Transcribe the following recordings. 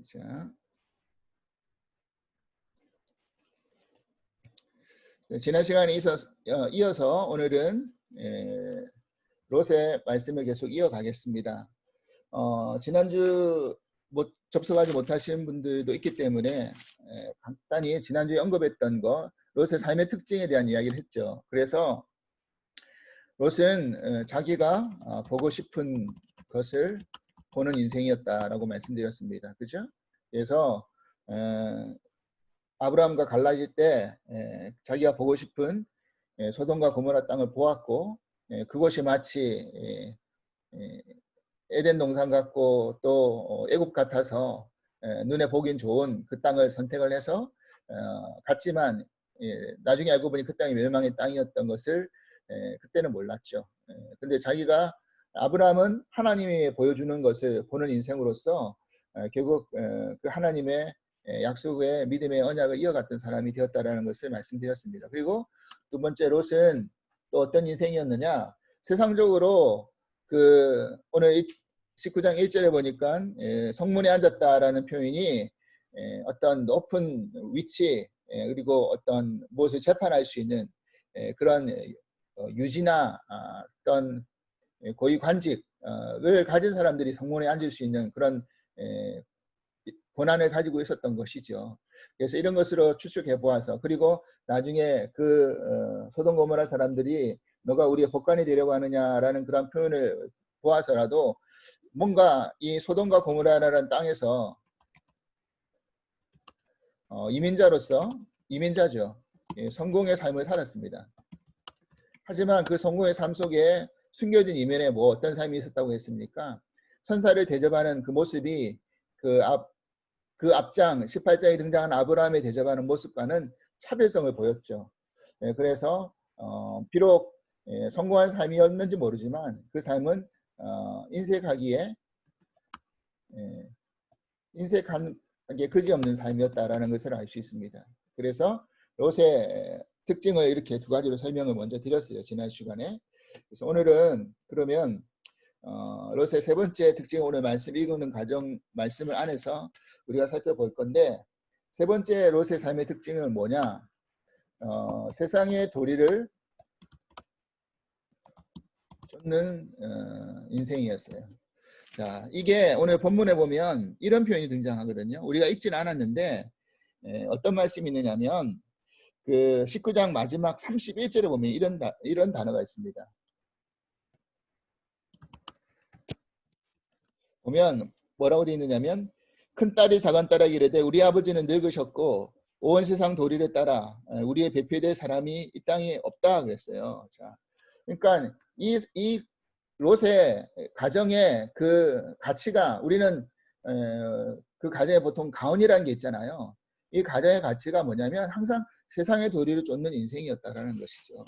자, 지난 시간에 이어서 오늘은 롯의 말씀을 계속 이어가겠습니다. 지난주 접속하지 못하신 분들도 있기 때문에 간단히 지난주에 언급했던 거 롯의 삶의 특징에 대한 이야기를 했죠. 그래서 롯은 자기가 보고 싶은 것을 보는 인생이었다라고 말씀드렸습니다. 그죠? 그래서 아브라함과 갈라질 때 자기가 보고 싶은 소돔과 고모라 땅을 보았고, 그곳이 마치 에덴 동산 같고 또 애굽 같아서 눈에 보긴 좋은 그 땅을 선택을 해서 갔지만 나중에 알고 보니 그 땅이 멸망의 땅이었던 것을 그때는 몰랐죠. 근데 자기가 아브라함은 하나님이 보여주는 것을 보는 인생으로서 결국 그 하나님의 약속의 믿음의 언약을 이어갔던 사람이 되었다라는 것을 말씀드렸습니다. 그리고 두 번째 롯은 또 어떤 인생이었느냐? 세상적으로 오늘 19장 1절에 보니까 성문에 앉았다라는 표현이 어떤 높은 위치 그리고 어떤 무엇을 재판할 수 있는 그런 유지나 어떤 고위 관직을 가진 사람들이 성문에 앉을 수 있는 그런 권한을 가지고 있었던 것이죠. 그래서 이런 것으로 추측해 보아서, 그리고 나중에 소돔 고모라 사람들이 너가 우리의 법관이 되려고 하느냐라는 그런 표현을 보아서라도 뭔가 이 소돔과 고모라라는 땅에서 이민자죠. 성공의 삶을 살았습니다. 하지만 그 성공의 삶 속에 숨겨진 이면에 어떤 삶이 있었다고 했습니까? 천사를 대접하는 그 모습이 그 앞장 18장에 등장한 아브라함에 대접하는 모습과는 차별성을 보였죠. 그래서 비록 성공한 삶이었는지 모르지만 그 삶은 인색하기에 그지없는 삶이었다라는 것을 알 수 있습니다. 그래서 롯의 특징을 이렇게 두 가지로 설명을 먼저 드렸어요, 지난 시간에. 그래서 오늘은 그러면 롯의 세 번째 특징, 오늘 말씀 읽는 과정 말씀을 안에서 우리가 살펴볼 건데, 세 번째 롯의 삶의 특징은 뭐냐? 세상의 도리를 쫓는 인생이었어요. 자, 이게 오늘 본문에 보면 이런 표현이 등장하거든요. 우리가 읽지는 않았는데 어떤 말씀이 있느냐면 그 19장 마지막 31절에 보면 이런 단어가 있습니다. 보면 뭐라고 되어 있느냐면, 큰딸이 작은딸에게 이르되 우리 아버지는 늙으셨고 온 세상 도리를 따라 우리의 배표될 사람이 이 땅에 없다 그랬어요. 자, 그러니까 이 롯의 가정의 그 가치가, 우리는 그 가정에 보통 가언이라는 게 있잖아요. 이 가정의 가치가 뭐냐면 항상 세상의 도리를 쫓는 인생이었다라는 것이죠.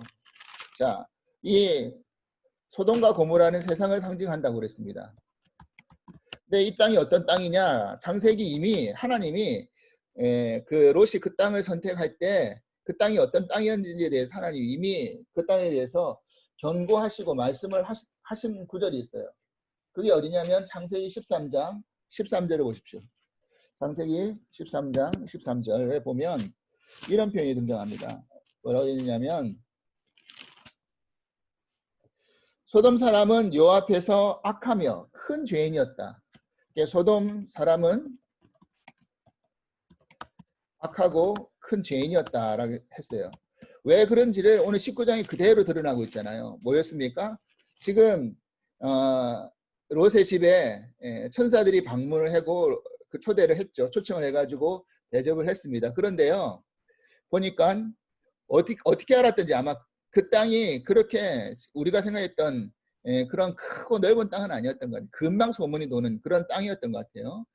자, 이 소돔과 고모라는 세상을 상징한다고 그랬습니다. 근데 이 땅이 어떤 땅이냐? 창세기 이미 하나님이 그 롯이 그 땅을 선택할 때 그 땅이 어떤 땅이었는지에 대해서 하나님이 이미 그 땅에 대해서 경고하시고 말씀을 하신 구절이 있어요. 그게 어디냐면 창세기 13장 13절을 보십시오. 창세기 13장 13절에 보면 이런 표현이 등장합니다. 뭐라고 되느냐면, 소돔 사람은 여호와 앞에서 악하며 큰 죄인이었다. 소돔 사람은 악하고 큰 죄인이었다라고 했어요. 왜 그런지를 오늘 19장이 그대로 드러나고 있잖아요. 뭐였습니까? 지금 롯의 집에 천사들이 방문을 하고 그 초대를 했죠. 초청을 해가지고 대접을 했습니다. 그런데요, 보니까 어떻게 알았든지 아마 그 땅이 그렇게 우리가 생각했던 그런 크고 넓은 땅은 아니었던 것 같아요. 금방 소문이 도는 그런 땅이었던 것 같아요.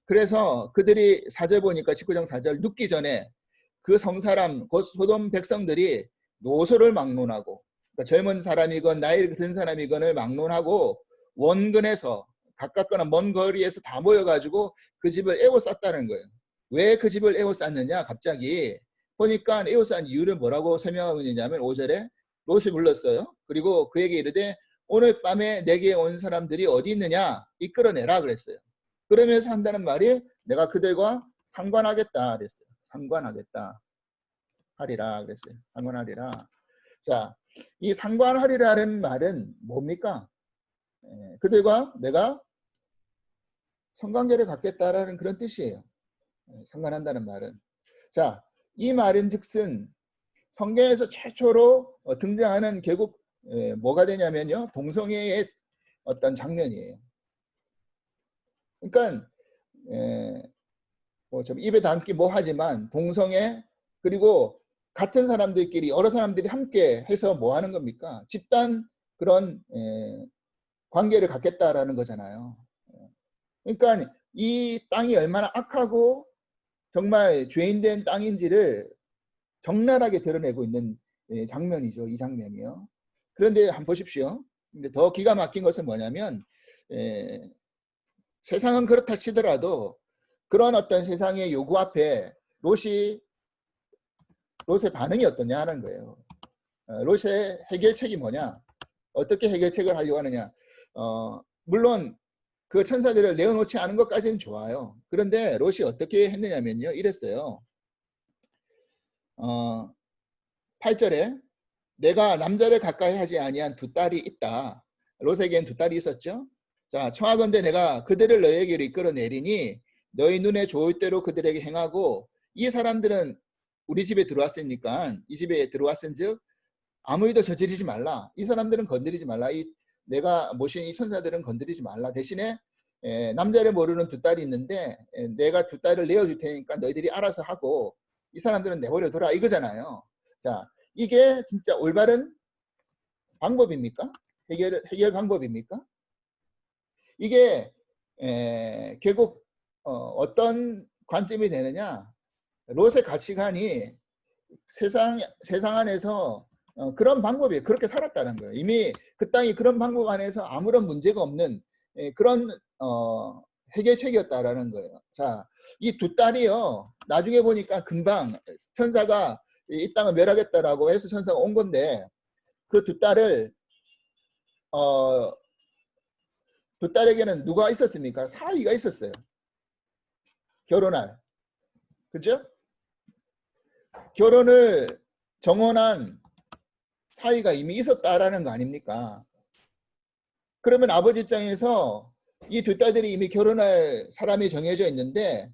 그래서 그들이 4절 보니까 19장 4절, 눕기 전에 그 성사람 곧 소돔 백성들이 노소를 막론하고, 그러니까 젊은 사람이건 나이 든 사람이건을 막론하고 원근에서 가깝거나 먼 거리에서 다 모여가지고 그 집을 에워쌌다는 거예요. 왜 그 집을 에워쌌느냐? 갑자기 보니까 에워싼 이유를 뭐라고 설명하고 있냐면 5절에 롯이 불렀어요. 그리고 그에게 이르되 오늘 밤에 내게 온 사람들이 어디 있느냐? 이끌어내라 그랬어요. 그러면서 한다는 말이 내가 그들과 상관하겠다 그랬어요. 상관하겠다 하리라 그랬어요. 상관하리라. 자, 이 상관하리라는 말은 뭡니까? 그들과 내가 성관계를 갖겠다라는 그런 뜻이에요. 상관한다는 말은. 자, 이 말은 즉슨 성경에서 최초로 등장하는 결국 뭐가 되냐면요. 동성애의 어떤 장면이에요. 그러니까 좀 입에 담기 뭐 하지만 동성애 그리고 같은 사람들끼리 여러 사람들이 함께 해서 뭐 하는 겁니까? 집단 그런 관계를 갖겠다라는 거잖아요. 그러니까 이 땅이 얼마나 악하고 정말 죄인된 땅인지를 적나라하게 드러내고 있는 장면이죠. 이 장면이요. 그런데 한번 보십시오. 근데 더 기가 막힌 것은 뭐냐면 세상은 그렇다 치더라도 그런 어떤 세상의 요구 앞에 롯의 반응이 어떠냐 하는 거예요. 롯의 해결책이 뭐냐? 어떻게 해결책을 하려고 하느냐? 물론 그 천사들을 내어놓지 않은 것까지는 좋아요. 그런데 롯이 어떻게 했느냐면요. 이랬어요. 8절에 내가 남자를 가까이 하지 아니한 두 딸이 있다. 롯에겐 두 딸이 있었죠. 자, 청하건대 내가 그들을 너에게로 이끌어내리니 너희 눈에 좋을 대로 그들에게 행하고 이 사람들은 우리 집에 들어왔으니까 이 집에 들어왔은즉 아무 일도 저지르지 말라. 이 사람들은 건드리지 말라. 내가 모신 이 천사들은 건드리지 말라. 대신에 남자를 모르는 두 딸이 있는데 내가 두 딸을 내어줄 테니까 너희들이 알아서 하고 이 사람들은 내버려둬라 이거잖아요. 자, 이게 진짜 올바른 방법입니까? 해결 방법입니까? 이게 결국 어떤 관점이 되느냐? 롯의 가치관이 세상 안에서 그런 방법이 그렇게 살았다는 거예요. 이미 그 땅이 그런 방법 안에서 아무런 문제가 없는 그런 해결책이었다라는 거예요. 자, 이 두 딸이요. 나중에 보니까 금방 천사가 이 땅을 멸하겠다라고 해서 천사가 온 건데 그 두 딸을 두 딸에게는 누가 있었습니까? 사위가 있었어요. 결혼할. 그죠? 결혼을 정혼한 사위가 이미 있었다라는 거 아닙니까? 그러면 아버지 입장에서 이 두 딸들이 이미 결혼할 사람이 정해져 있는데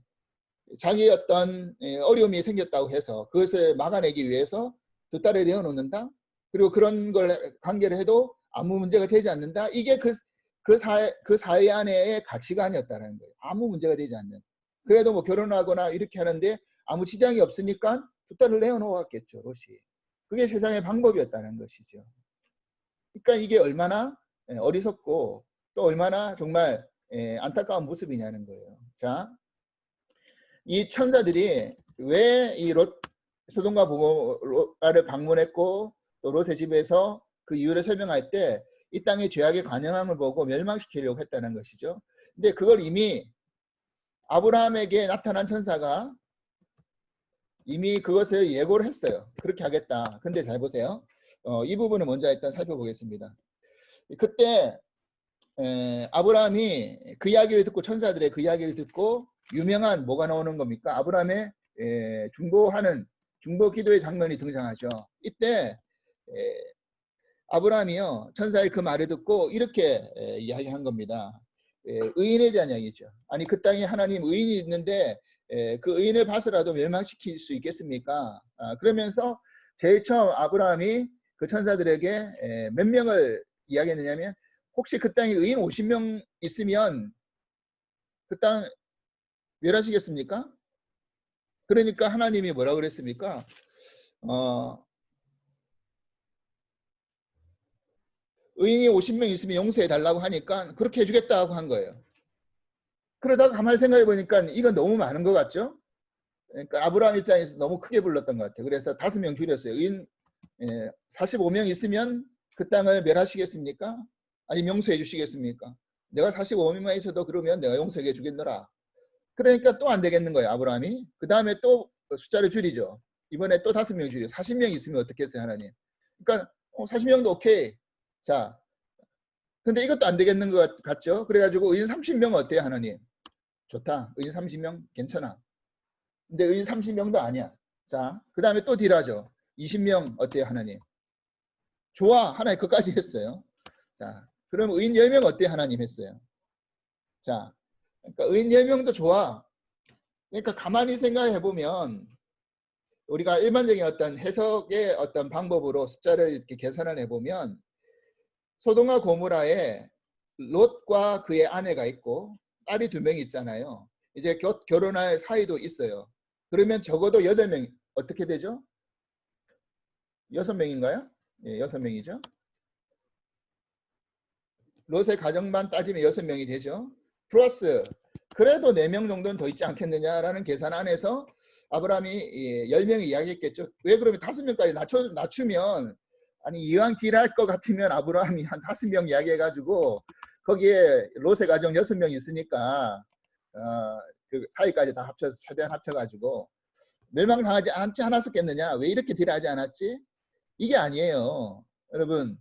자기의 어떤 어려움이 생겼다고 해서 그것을 막아내기 위해서 두 딸을 내어놓는다. 그리고 그런 걸 관계를 해도 아무 문제가 되지 않는다. 이게 그 사회 안에의 가치관이었다는 거예요. 아무 문제가 되지 않는. 그래도 뭐 결혼하거나 이렇게 하는데 아무 지장이 없으니까 두 딸을 내어놓았겠죠. 롯이. 그게 세상의 방법이었다는 것이죠. 그러니까 이게 얼마나 어리석고 또 얼마나 정말 안타까운 모습이냐는 거예요. 자, 이 천사들이 왜 이 소돔과 고모라를 방문했고 또 롯의 집에서 그 이유를 설명할 때 이 땅의 죄악의 관영함을 보고 멸망시키려고 했다는 것이죠. 근데 그걸 이미 아브라함에게 나타난 천사가 이미 그것을 예고를 했어요. 그렇게 하겠다. 근데 잘 보세요. 이 부분을 먼저 일단 살펴보겠습니다. 그때 아브라함이 그 이야기를 듣고 천사들의 그 이야기를 듣고 유명한 뭐가 나오는 겁니까? 아브라함의 중보 기도의 장면이 등장하죠. 이때 아브라함이요 천사의 그 말을 듣고 이렇게 이야기한 겁니다. 의인에 대한 이야기죠. 아니 그 땅에 하나님 의인이 있는데 그 의인을 봐서라도 멸망시킬 수 있겠습니까? 그러면서 제일 처음 아브라함이 그 천사들에게 몇 명을 이야기했느냐면 혹시 그 땅에 의인 50명 있으면 그 땅 멸하시겠습니까? 그러니까 하나님이 뭐라고 그랬습니까? 의인이 50명 있으면 용서해 달라고 하니까 그렇게 해주겠다고 한 거예요. 그러다가 가만히 생각해 보니까 이건 너무 많은 것 같죠? 그러니까 아브라함 입장에서 너무 크게 불렀던 것 같아요. 그래서 5명 줄였어요. 의인 45명 있으면 그 땅을 멸하시겠습니까? 아니 용서해 주시겠습니까? 내가 45명만 있어도 그러면 내가 용서해 주겠노라. 그러니까 또 안 되겠는 거예요. 아브라함이. 그 다음에 또 숫자를 줄이죠. 이번에 또 5명 줄이죠. 40명 있으면 어떻게 했어요 하나님? 그러니까 40명도 오케이. 자, 근데 이것도 안 되겠는 것 같죠? 그래가지고 의인 30명 어때요 하나님? 좋다. 의인 30명 괜찮아. 근데 의인 30명도 아니야. 자, 그 다음에 또 딜하죠. 20명 어때요, 하나님? 좋아. 하나님 그까지 했어요. 자, 그럼 의인 10명 어때요, 하나님 했어요. 자, 그러니까 의인 10명도 좋아. 그러니까 가만히 생각해 보면 우리가 일반적인 어떤 해석의 어떤 방법으로 숫자를 이렇게 계산을 해보면 소돔과 고모라에 롯과 그의 아내가 있고 딸이 2명 있잖아요. 이제 결혼할 사이도 있어요. 그러면 적어도 8명 어떻게 되죠? 6명인가요? 예, 6명이죠. 롯의 가정만 따지면 6명이 되죠. 플러스 그래도 4명 정도는 더 있지 않겠느냐라는 계산 안에서 아브라함이 10명을 이야기했겠죠. 왜 그러면 5명까지 낮추면 아니 이왕 딜할 것 같으면 아브라함이 한 5명 이야기해가지고 거기에 롯의 가정 6명 있으니까 그 사이까지 다 합쳐서 최대한 합쳐가지고 멸망당하지 않았었겠느냐. 왜 이렇게 딜하지 않았지? 이게 아니에요. 여러분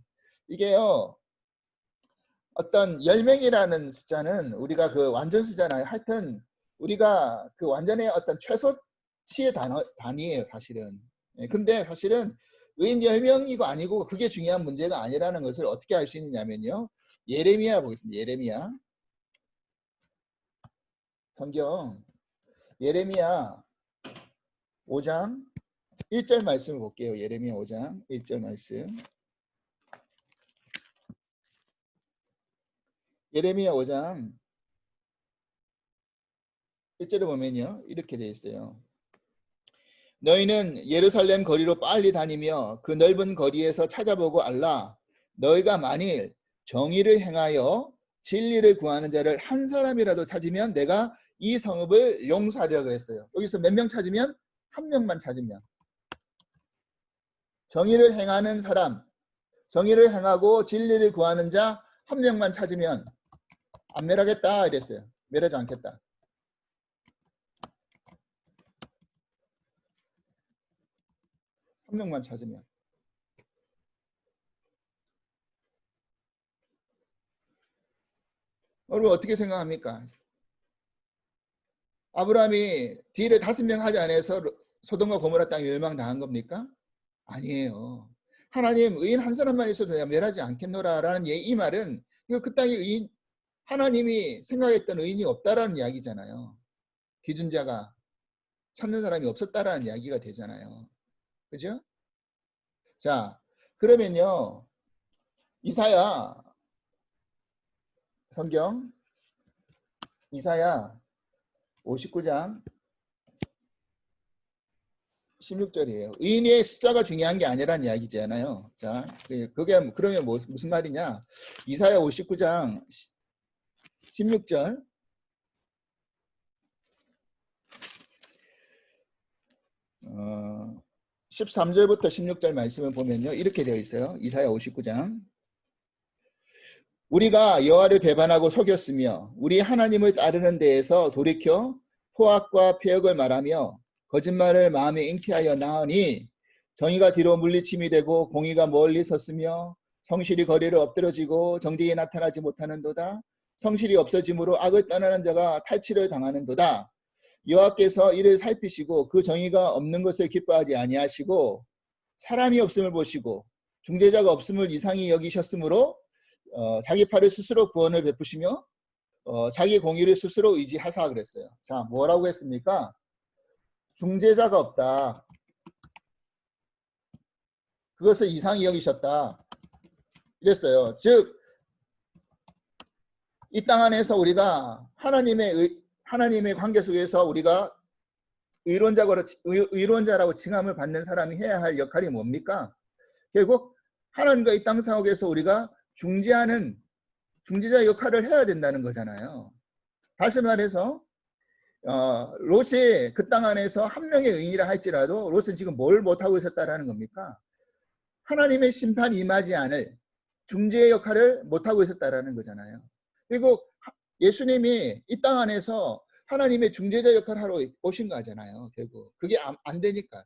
이게요. 어떤 10명이라는 숫자는 우리가 그 완전 숫자나요. 하여튼 우리가 그 완전의 어떤 최소치의 단위예요, 사실은. 근데 사실은 의인 10명이고 아니고 그게 중요한 문제가 아니라는 것을 어떻게 알 수 있느냐면요. 예레미야 보겠습니다. 예레미야. 성경 예레미야 5장 1절 말씀을 볼게요. 예레미야 5장 1절 말씀. 예레미야 5장 1절에 보면요. 이렇게 되어 있어요. 너희는 예루살렘 거리로 빨리 다니며 그 넓은 거리에서 찾아보고 알라. 너희가 만일 정의를 행하여 진리를 구하는 자를 한 사람이라도 찾으면 내가 이 성읍을 용서하리라 그랬어요. 여기서 몇 명 찾으면? 한 명만 찾으면. 정의를 행하는 사람, 정의를 행하고 진리를 구하는 자 한 명만 찾으면 안 멸하겠다 이랬어요. 멸하지 않겠다. 한 명만 찾으면. 여러분 어떻게 생각합니까? 아브라함이 딜을 5명 하지 않아서 소돔과 고모라 땅이 멸망당한 겁니까? 아니에요. 하나님 의인 한 사람만 있어도 내가 멸하지 않겠노라라는 이 말은 그 땅에 의인 하나님이 생각했던 의인이 없다라는 이야기잖아요. 기준자가 찾는 사람이 없었다라는 이야기가 되잖아요. 그죠? 자, 그러면요. 이사야 성경 이사야 59장 16절이에요. 의인의 숫자가 중요한 게 아니라는 이야기잖아요. 자, 그게 그러면 무슨 말이냐? 이사야 59장 16절 13절부터 16절 말씀을 보면요. 이렇게 되어 있어요. 이사야 59장. 우리가 여호와를 배반하고 속였으며 우리 하나님을 따르는 데에서 돌이켜 포악과 폐역을 말하며 거짓말을 마음에 잉태하여 나으니 정의가 뒤로 물리침이 되고 공의가 멀리 섰으며 성실이 거리를 엎드러지고 정직이 나타나지 못하는도다. 성실이 없어짐으로 악을 떠나는 자가 탈취를 당하는도다. 여호와께서 이를 살피시고 그 정의가 없는 것을 기뻐하지 아니하시고 사람이 없음을 보시고 중재자가 없음을 이상히 여기셨으므로 자기 팔을 스스로 구원을 베푸시며 자기 공의를 스스로 의지하사 그랬어요. 자, 뭐라고 했습니까? 중재자가 없다. 그것을 이상히 여기셨다. 이랬어요. 즉, 이 땅 안에서 우리가 하나님의 관계 속에서 우리가 의론자라고 칭함을 받는 사람이 해야 할 역할이 뭡니까? 결국 하나님과 이 땅 속에서 우리가 중재자 역할을 해야 된다는 거잖아요. 다시 말해서 롯이 그 땅 안에서 한 명의 의인이라 할지라도 롯은 지금 뭘 못하고 있었다라는 겁니까? 하나님의 심판이 임하지 않을 중재의 역할을 못하고 있었다라는 거잖아요. 그리고 예수님이 이 땅 안에서 하나님의 중재자 역할을 하러 오신 거잖아요. 결국 그게 안 되니까.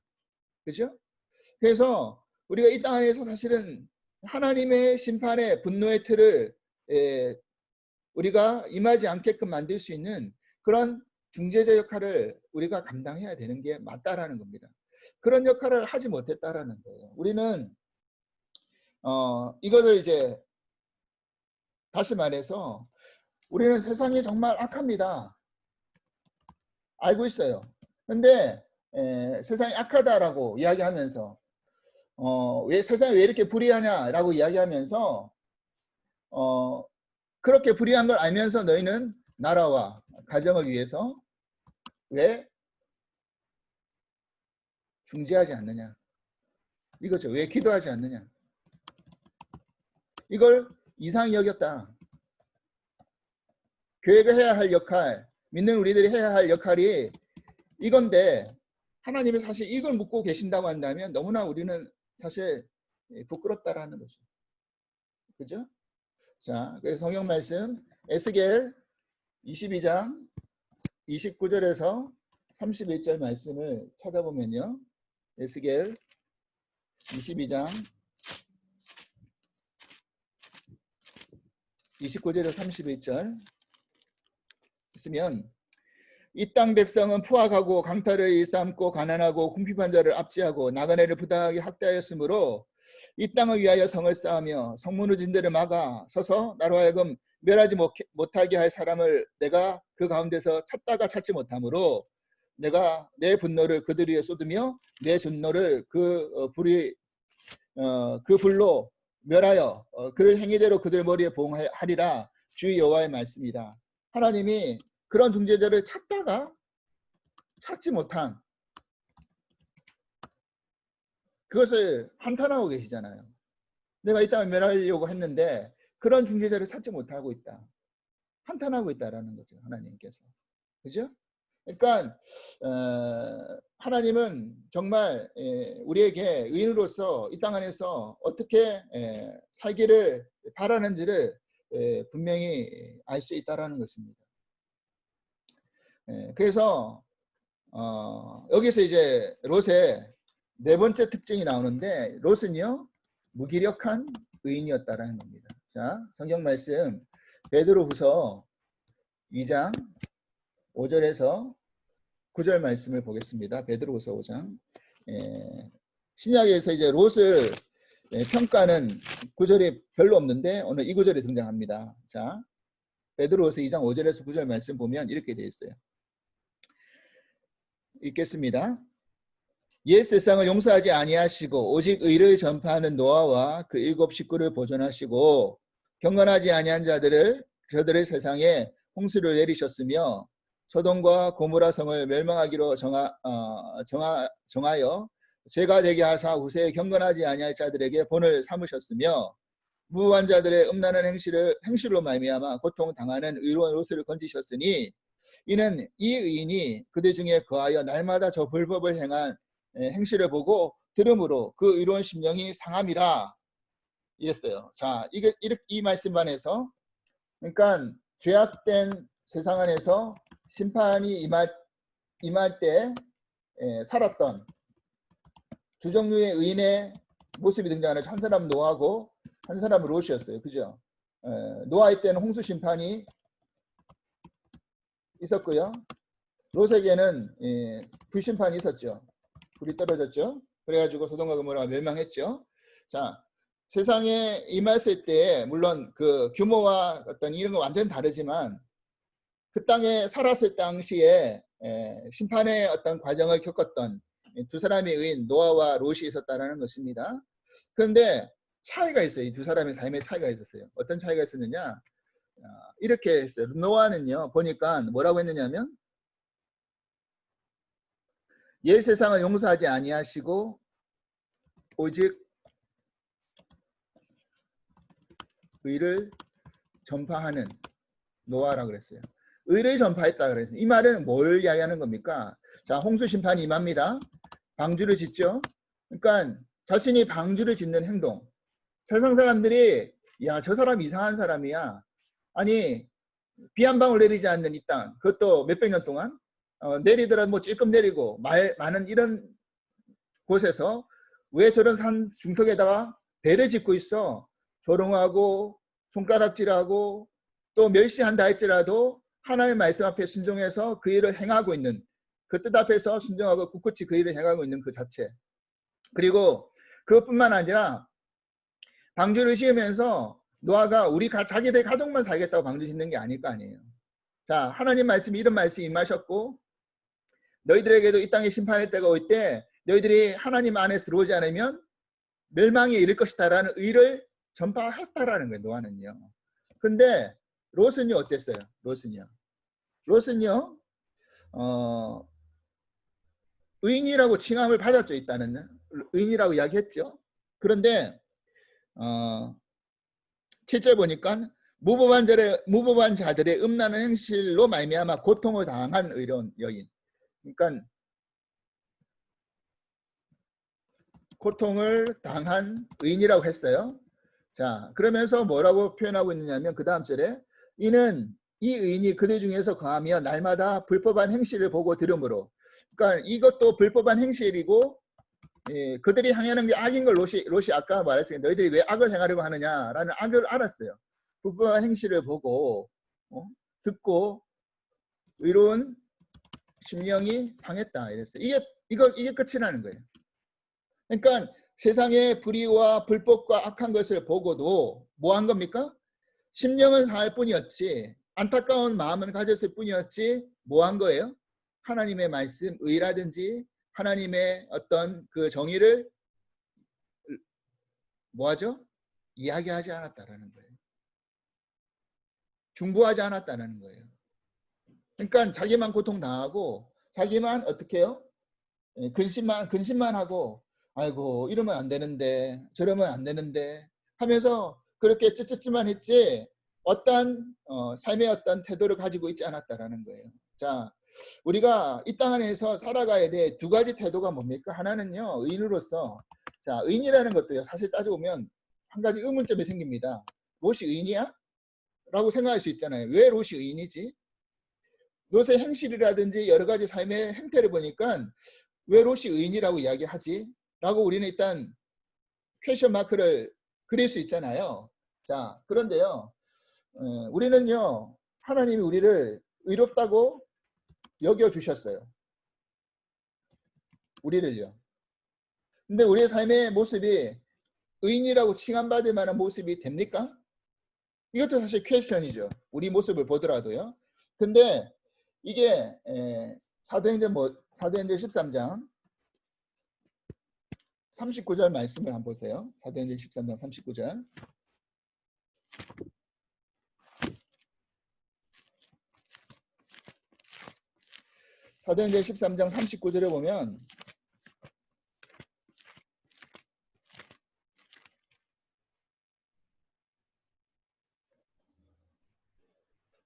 그죠? 그래서 우리가 이 땅 안에서 사실은 하나님의 심판의 분노의 틀을 우리가 임하지 않게끔 만들 수 있는 그런 중재자 역할을 우리가 감당해야 되는 게 맞다라는 겁니다. 그런 역할을 하지 못했다라는 거예요. 우리는 이것을 이제 다시 말해서 우리는 세상이 정말 악합니다. 알고 있어요. 근데 세상이 악하다라고 이야기하면서 왜 세상이 왜 이렇게 불의하냐라고 이야기하면서 그렇게 불의한 걸 알면서 너희는 나라와 가정을 위해서 왜 중재하지 않느냐. 이거죠. 왜 기도하지 않느냐. 이걸 이상히 여겼다. 교회가 해야 할 역할, 믿는 우리들이 해야 할 역할이 이건데 하나님이 사실 이걸 묻고 계신다고 한다면 너무나 우리는 사실 부끄럽다라는 거죠. 그죠? 자, 그래서 성경 말씀 에스겔 22장 29절에서 31절 말씀을 찾아보면요. 에스겔 22장 29절에서 31절 있으면 이 땅 백성은 포악하고 강탈을 일삼고 가난하고 궁핍한 자를 압제하고 나그네를 부당하게 학대하였으므로 이 땅을 위하여 성을 쌓으며 성문의 진대를 막아 서서 나로 하여금 멸하지 못하게 할 사람을 내가 그 가운데서 찾다가 찾지 못하므로 내가 내 분노를 그들 위에 쏟으며 내 진노를 그 불로 멸하여 그를 행위대로 그들 머리에 보응하리라. 주 여호와의 말씀이다. 하나님이 그런 중재자를 찾다가 찾지 못한 그것을 한탄하고 계시잖아요. 내가 이 땅을 멸하려고 했는데 그런 중재자를 찾지 못하고 있다. 한탄하고 있다라는 거죠. 하나님께서. 그죠? 그러니까 하나님은 정말 우리에게 의인으로서 이 땅 안에서 어떻게 살기를 바라는지를 분명히 알 수 있다라는 것입니다. 그래서 여기서 이제 롯의 네 번째 특징이 나오는데 롯은요 무기력한 의인이었다라는 겁니다. 자, 성경 말씀 베드로후서 2장 5절에서 9절 말씀을 보겠습니다. 베드로후서 5장. 신약에서 이제 롯을 평가는 구절이 별로 없는데 오늘 이 구절이 등장합니다. 자, 베드로후서 2장 5절에서 9절 말씀 보면 이렇게 되어 있어요. 읽겠습니다. 옛 세상을 용서하지 아니하시고 오직 의를 전파하는 노아와 그 7 식구를 보존하시고 경건하지 아니한 저들을 세상에 홍수를 내리셨으며 소돔과 고모라 성을 멸망하기로 정하여 죄가 되게 하사 후세에 경건하지 아니할 자들에게 본을 삼으셨으며 무고한 자들의 음란한 행실로 말미암아 고통 당하는 의로운 롯을 건지셨으니 이는 이 의인이 그들 중에 거하여 날마다 저 불법을 행한 행실을 보고 들음으로 그 의로운 심령이 상함이라 이랬어요. 자, 이 말씀 반에서 그러니까 죄악된 세상 안에서 심판이 임할 때 살았던 두 종류의 의인의 모습이 등장하는 한 사람은 노아고 한 사람은 롯이었어요. 그죠? 노아의 때는 홍수 심판이 있었고요. 롯에게는 불심판이 있었죠. 불이 떨어졌죠. 그래가지고 소돔과 고모라가 멸망했죠. 자, 세상에 임했을 때 물론 그 규모와 어떤 이런 건 완전 다르지만 그 땅에 살았을 당시에 심판의 어떤 과정을 겪었던 두 사람의 의인 노아와 롯이 있었다는 것입니다. 그런데 차이가 있어요. 이 두 사람의 삶의 차이가 있었어요. 어떤 차이가 있었느냐? 이렇게 했어요. 노아는요 보니까 뭐라고 했느냐면 옛 세상을 용서하지 아니하시고 오직 의를 전파하는 노아라고 그랬어요. 의를 전파했다 그랬어요. 이 말은 뭘 이야기하는 겁니까? 자, 홍수 심판이 임합니다. 방주를 짓죠. 그러니까 자신이 방주를 짓는 행동. 세상 사람들이 야, 저 사람 이상한 사람이야. 아니 비 한 방울 내리지 않는 이 땅, 그것도 몇백 년 동안 내리더라도 뭐 찔끔 내리고 많은 이런 곳에서 왜 저런 산 중턱에다가 배를 짓고 있어? 조롱하고 손가락질하고 또 멸시한다 할지라도 하나님의 말씀 앞에 순종해서 그 일을 행하고 있는 그 뜻 앞에서 순종하고 굳굳이 그 일을 행하고 있는 그 자체. 그리고 그것뿐만 아니라 방주를 지으면서 노아가 우리 자기들 가족만 살겠다고 방주 짓는 게 아닐 거 아니에요. 자, 하나님 말씀이 이런 말씀이 임하셨고 너희들에게도 이 땅에 심판의 때가 올 때 너희들이 하나님 안에 들어오지 않으면 멸망에 이를 것이다 라는 의를 전파했다라는 거예요. 노아는요. 근데 롯은요 어땠어요? 롯은요 의인이라고 칭함을 받았죠. 일단은 의인이라고 이야기했죠. 그런데 7절 보니까 무법한 자들의 음란한 행실로 말미암아 고통을 당한 의로운 여인. 그러니까 고통을 당한 의인이라고 했어요. 자, 그러면서 뭐라고 표현하고 있느냐면 그 다음 절에 이 의인이 그들 중에서 거하며 날마다 불법한 행실을 보고 들으므로, 그러니까 이것도 불법한 행실이고 그들이 향하는 게 악인 걸 롯이 아까 말했으니까 너희들이 왜 악을 행하려고 하느냐라는 악을 알았어요. 불법한 행실을 보고 듣고 의로운 심령이 상했다 이랬어요. 이게 끝이라는 거예요. 그러니까 세상의 불의와 불법과 악한 것을 보고도 뭐 한 겁니까? 심령은 상할 뿐이었지, 안타까운 마음은 가졌을 뿐이었지, 뭐 한 거예요? 하나님의 말씀, 의라든지 하나님의 어떤 그 정의를 뭐 하죠? 이야기하지 않았다라는 거예요. 중보하지 않았다는 거예요. 그러니까 자기만 고통당하고 자기만 어떻게 해요? 근심만 하고 아이고 이러면 안 되는데 저러면 안 되는데 하면서 그렇게 쯧쯧만 했지 어떤 삶의 어떤 태도를 가지고 있지 않았다라는 거예요. 자, 우리가 이 땅 안에서 살아가야 돼 두 가지 태도가 뭡니까? 하나는요 의인으로서, 자 의인이라는 것도요 사실 따져보면 한 가지 의문점이 생깁니다. 롯이 의인이야? 라고 생각할 수 있잖아요. 왜 롯이 의인이지? 롯의 행실이라든지 여러 가지 삶의 행태를 보니까 왜 롯이 의인이라고 이야기하지? 라고 우리는 일단 퀘션 마크를 그릴 수 있잖아요. 자, 그런데요. 우리는요. 하나님이 우리를 의롭다고 여겨주셨어요. 우리를요. 근데 우리의 삶의 모습이 의인이라고 칭함받을 만한 모습이 됩니까? 이것도 사실 퀘스천이죠. 우리 모습을 보더라도요. 근데 이게 사도행전 13장 39절 말씀을 한번 보세요. 사도행전 13장 39절. 사도행전 13장 39절에 보면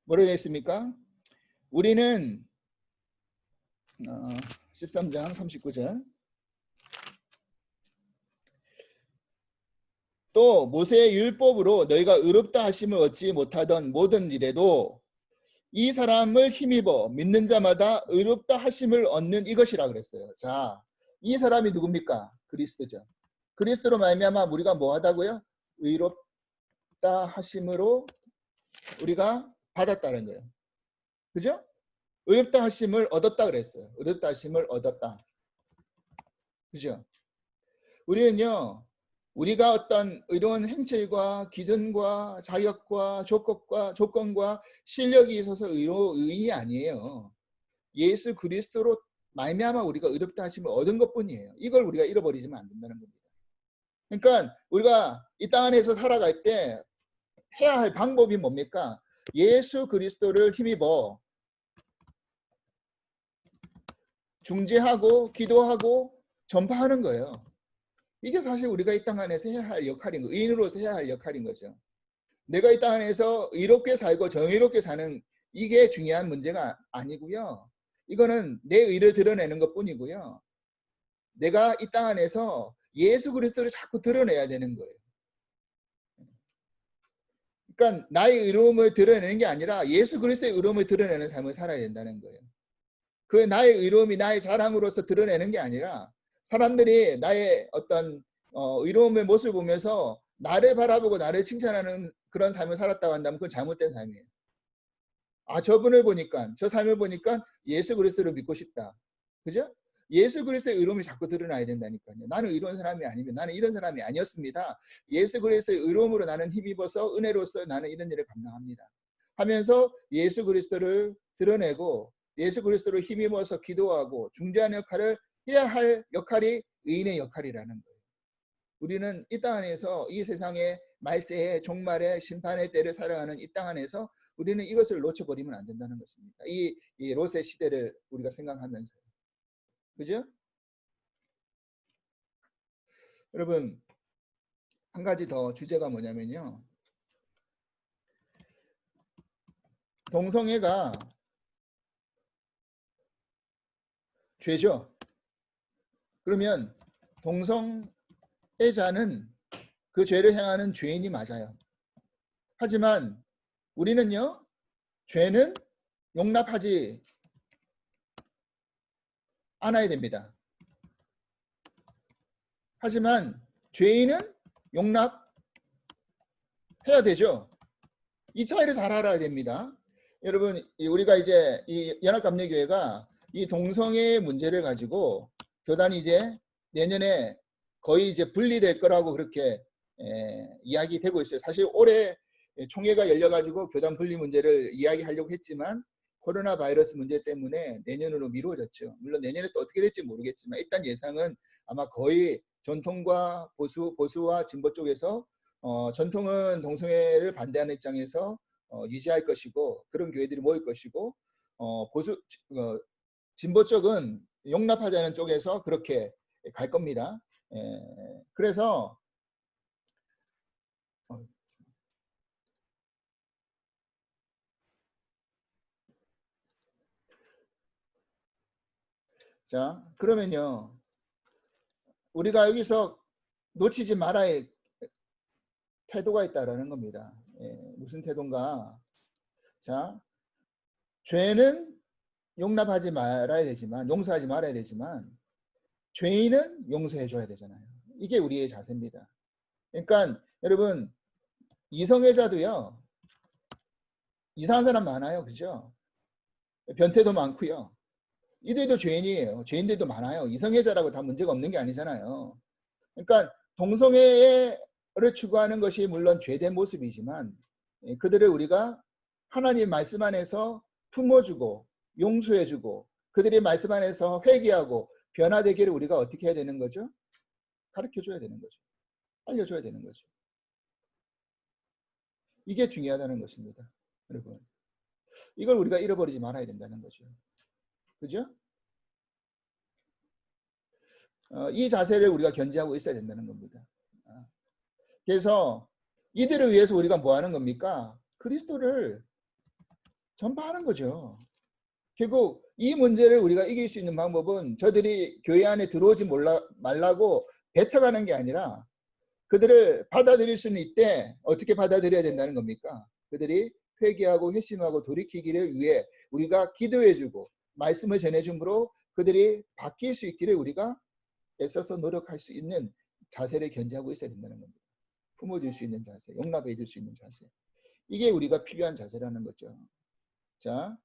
뭐라고 되어 있습니까? 우리는 13장 39절 또 모세의 율법으로 너희가 의롭다 하심을 얻지 못하던 모든 일에도 이 사람을 힘입어 믿는 자마다 의롭다 하심을 얻는 이것이라 그랬어요. 자, 이 사람이 누굽니까? 그리스도죠. 그리스도로 말미암아 우리가 뭐 하다고요? 의롭다 하심으로 우리가 받았다는 거예요. 그죠? 의롭다 하심을 얻었다 그랬어요. 의롭다 하심을 얻었다. 그죠? 우리는요. 우리가 어떤 의로운 행실과 기준과 자격과 조건과 실력이 있어서 의인이 아니에요. 예수 그리스도로 말미암아 우리가 의롭다 하심을 얻은 것뿐이에요. 이걸 우리가 잃어버리지면 안 된다는 겁니다. 그러니까 우리가 이 땅 안에서 살아갈 때 해야 할 방법이 뭡니까? 예수 그리스도를 힘입어 중재하고 기도하고 전파하는 거예요. 이게 사실 우리가 이 땅 안에서 해야 할 역할인 거예요. 의인으로서 해야 할 역할인 거죠. 내가 이 땅 안에서 의롭게 살고 정의롭게 사는 이게 중요한 문제가 아니고요. 이거는 내 의를 드러내는 것뿐이고요. 내가 이 땅 안에서 예수 그리스도를 자꾸 드러내야 되는 거예요. 그러니까 나의 의로움을 드러내는 게 아니라 예수 그리스도의 의로움을 드러내는 삶을 살아야 된다는 거예요. 그 나의 의로움이 나의 자랑으로서 드러내는 게 아니라 사람들이 나의 어떤 의로움의 모습을 보면서 나를 바라보고 나를 칭찬하는 그런 삶을 살았다고 한다면 그건 잘못된 삶이에요. 아, 저분을 보니까, 저 삶을 보니까 예수 그리스도를 믿고 싶다. 그죠? 예수 그리스도의 의로움이 자꾸 드러나야 된다니까요. 나는 의로운 사람이 아니면 나는 이런 사람이 아니었습니다. 예수 그리스도의 의로움으로 나는 힘입어서 은혜로서 나는 이런 일을 감당합니다. 하면서 예수 그리스도를 드러내고 예수 그리스도를 힘입어서 기도하고 중재하는 역할을 해야 할 역할이 의인의 역할이라는 거예요. 우리는 이 땅 안에서 이 세상의 말세의 종말의 심판의 때를 살아가는 이 땅 안에서 우리는 이것을 놓쳐버리면 안 된다는 것입니다. 이 롯의 시대를 우리가 생각하면서. 그죠? 여러분, 한 가지 더 주제가 뭐냐면요. 동성애가 죄죠. 그러면 동성애자는 그 죄를 행하는 죄인이 맞아요. 하지만 우리는요, 죄는 용납하지 않아야 됩니다. 하지만 죄인은 용납해야 되죠. 이 차이를 잘 알아야 됩니다. 여러분, 우리가 이제 이 연합감리교회가 이 동성애 문제를 가지고 교단이 이제 내년에 거의 이제 분리될 거라고 그렇게 이야기되고 있어요. 사실 올해 총회가 열려가지고 교단 분리 문제를 이야기하려고 했지만 코로나 바이러스 문제 때문에 내년으로 미뤄졌죠. 물론 내년에 또 어떻게 될지 모르겠지만 일단 예상은 아마 거의 전통과 보수와 진보 쪽에서 전통은 동성애를 반대하는 입장에서 유지할 것이고 그런 교회들이 모일 것이고 진보 쪽은 용납하자는 쪽에서 그렇게 갈 겁니다. 그래서 자, 그러면요, 우리가 여기서 놓치지 말아야 할 태도가 있다라는 겁니다. 무슨 태도인가? 자, 죄는 용납하지 말아야 되지만, 용서하지 말아야 되지만, 죄인은 용서해 줘야 되잖아요. 이게 우리의 자세입니다. 그러니까 여러분, 이성애자도요, 이상한 사람 많아요. 그죠? 변태도 많고요. 이들도 죄인이에요. 죄인들도 많아요. 이성애자라고 다 문제가 없는 게 아니잖아요. 그러니까 동성애를 추구하는 것이 물론 죄된 모습이지만 그들을 우리가 하나님 말씀 안에서 품어주고 용서해주고 그들이 말씀 안에서 회개하고 변화되기를 우리가 어떻게 해야 되는 거죠? 가르쳐줘야 되는 거죠. 알려줘야 되는 거죠. 이게 중요하다는 것입니다. 여러분, 이걸 우리가 잃어버리지 말아야 된다는 거죠. 그죠? 이 자세를 우리가 견지하고 있어야 된다는 겁니다. 그래서 이들을 위해서 우리가 뭐 하는 겁니까? 그리스도를 전파하는 거죠. 결국 이 문제를 우리가 이길 수 있는 방법은 저들이 교회 안에 들어오지 말라고 배척하는 게 아니라 그들을 받아들일 수는 있대. 어떻게 받아들여야 된다는 겁니까? 그들이 회개하고 회심하고 돌이키기를 위해 우리가 기도해주고 말씀을 전해줌으로 그들이 바뀔 수 있기를 우리가 애써서 노력할 수 있는 자세를 견지하고 있어야 된다는 겁니다. 품어줄 수 있는 자세, 용납해 줄 수 있는 자세. 이게 우리가 필요한 자세라는 거죠. 자,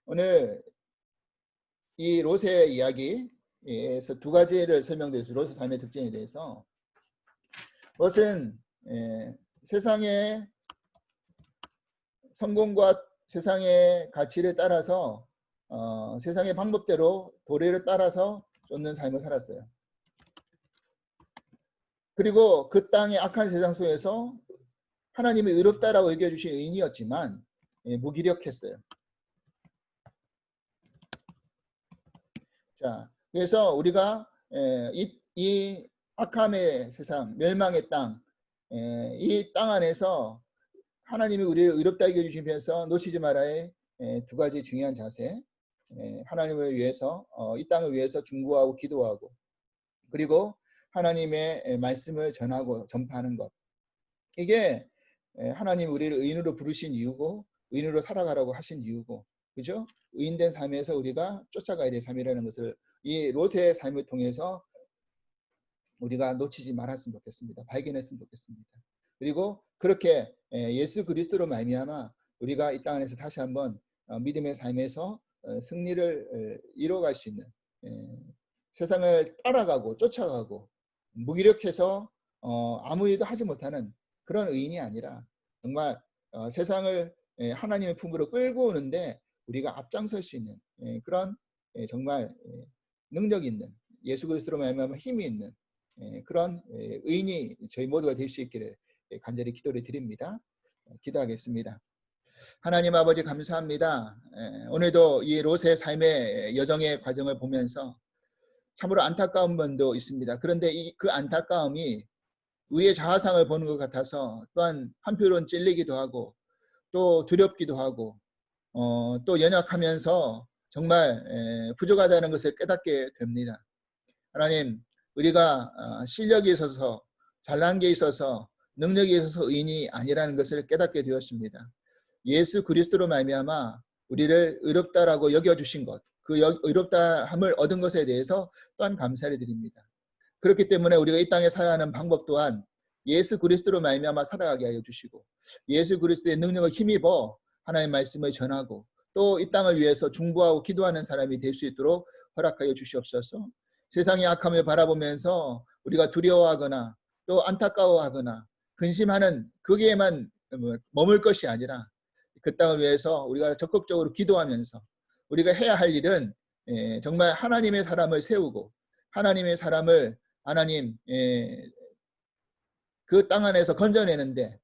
오늘 이 롯의 이야기에서 두 가지를 설명드렸어요. 롯의 삶의 특징에 대해서. 롯은 세상의 성공과 세상의 가치를 따라서 세상의 방법대로 도리를 따라서 쫓는 삶을 살았어요. 그리고 그 땅의 악한 세상 속에서 하나님이 의롭다라고 여겨주신 의인이었지만 무기력했어요. 자, 그래서 우리가 이 악함의 세상, 멸망의 땅, 이 땅 안에서 하나님이 우리를 의롭다 여겨주시면서 놓치지 말아야 할 두 가지 중요한 자세. 하나님을 위해서 이 땅을 위해서 중보하고 기도하고 그리고 하나님의 말씀을 전하고 전파하는 것. 이게 하나님 우리를 의인으로 부르신 이유고 의인으로 살아가라고 하신 이유고 그죠? 의인된 삶에서 우리가 쫓아가야 될 삶이라는 것을 이 롯의 삶을 통해서 우리가 놓치지 말았으면 좋겠습니다. 발견했으면 좋겠습니다. 그리고 그렇게 예수 그리스도로 말미암아 우리가 이 땅 안에서 다시 한번 믿음의 삶에서 승리를 이뤄갈 수 있는, 세상을 따라가고 쫓아가고 무기력해서 아무 일도 하지 못하는 그런 의인이 아니라 정말 세상을 하나님의 품으로 끌고 오는데 우리가 앞장설 수 있는 그런 정말 능력 있는, 예수 그리스도로 말미암아 힘이 있는 그런 의인이 저희 모두가 될 수 있기를 간절히 기도를 드립니다. 기도하겠습니다. 하나님 아버지 감사합니다. 오늘도 이 롯의 삶의 여정의 과정을 보면서 참으로 안타까운 면도 있습니다. 그런데 그 안타까움이 우리의 자아상을 보는 것 같아서 또한 한편으로는 찔리기도 하고 또 두렵기도 하고 또 연약하면서 정말 부족하다는 것을 깨닫게 됩니다. 하나님, 우리가 실력이 있어서 잘난 게 있어서 능력이 있어서 의인이 아니라는 것을 깨닫게 되었습니다. 예수 그리스도로 말미암아 우리를 의롭다라고 여겨주신 것, 그 의롭다함을 얻은 것에 대해서 또한 감사를 드립니다. 그렇기 때문에 우리가 이 땅에 살아가는 방법 또한 예수 그리스도로 말미암아 살아가게 하여 주시고 예수 그리스도의 능력을 힘입어 하나님의 말씀을 전하고 또 이 땅을 위해서 중보하고 기도하는 사람이 될 수 있도록 허락하여 주시옵소서. 세상의 악함을 바라보면서 우리가 두려워하거나 또 안타까워하거나 근심하는 거기에만 머물 것이 아니라 그 땅을 위해서 우리가 적극적으로 기도하면서 우리가 해야 할 일은 정말 하나님의 사람을 세우고 하나님의 사람을 하나님 그 땅 안에서 건져내는데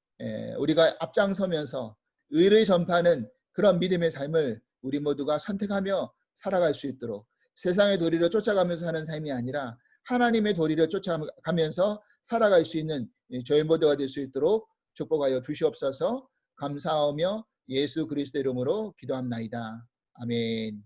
우리가 앞장서면서 의를 전파하는 그런 믿음의 삶을 우리 모두가 선택하며 살아갈 수 있도록 세상의 도리를 쫓아가면서 사는 삶이 아니라 하나님의 도리를 쫓아가면서 살아갈 수 있는 저희 모두가 될 수 있도록 축복하여 주시옵소서. 감사하며 예수 그리스도 이름으로 기도합나이다. 아멘.